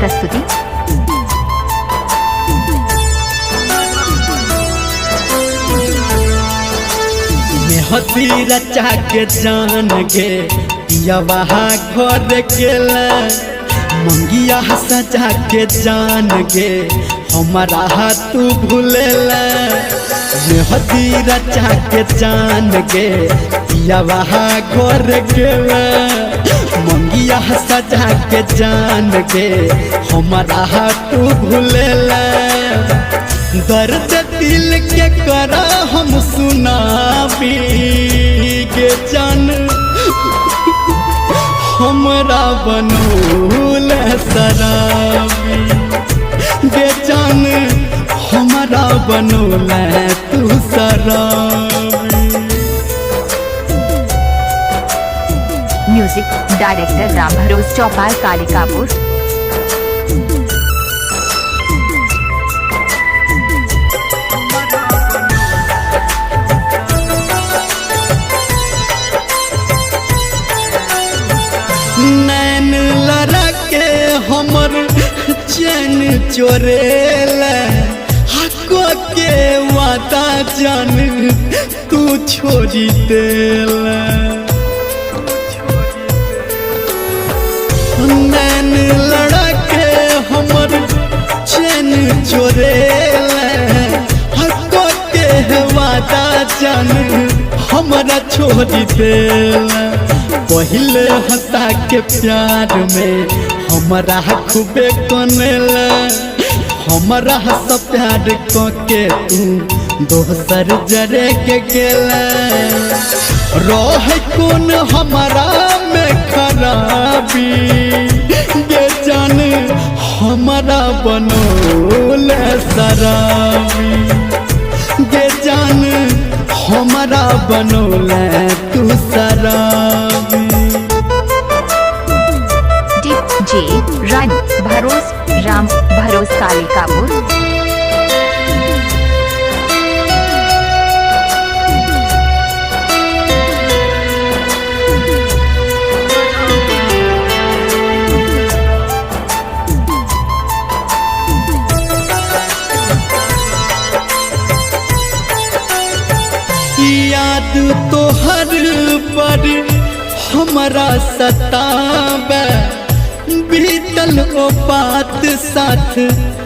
प्रस्तुति। मेहदी रचा के जान गे पिया वहाँ घर गेला, मंगिया सजा के जान गे हमारा हाथ भूलेला। मेहदी रचा के जान गे पिया वहाँ घर गेला, मंगिया सजा के जान गे हमारा हाथ भूलेला। दर्द दिल के करा हम सुनाबी के जान, हमरा बनूल शराबी गे जान, हमरा बनूल तू शराबी। म्यूजिक डायरेक्टर राम भरोस चौपाल कालिकापुर। नैन लड़ा के हमर चैन चोरेला, हको के वादा जान तू छोड़ी देला। नैन लड़ा के हमर चैन चोरेला, हको के वादा जान हमरा छोड़ी देला। पहले हंसा के प्यार में हमरा खूबे कनेला, हमरा हंस प्यार के तू दोसर जरे के गेला। रह कौन हमारा में खराबी गे जान, हमरा बनोल शराबी गे जान, हमरा बनोल तू शराबी। जे राम भरोस कालिकापुर। याद तोहर पर हमरा सतावे, बीतल ओ बात साथ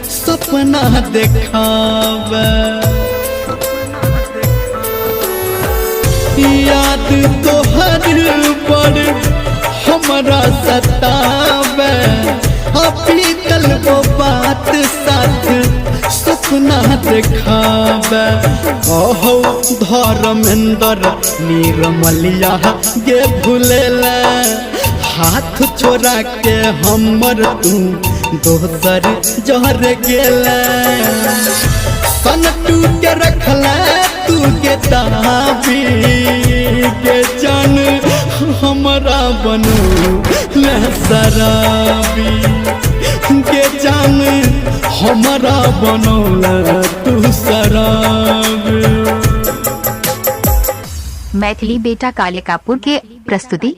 सपना देखावे। याद तोहर पर हमरा सतावे, बीतल ओ बात साथ सपना देखावे। कहो धर्मेंद्र निर्मलिया गे भूलेला, हाथ छोड़ा के हमर तू दोसर जहर गेला। सन टूट के रखला तू के दाबी के जान, हमरा बनू शराबी के जान, हमरा बनौल तू शराबी। मैथिली बेटा कालिकापुर के प्रस्तुति।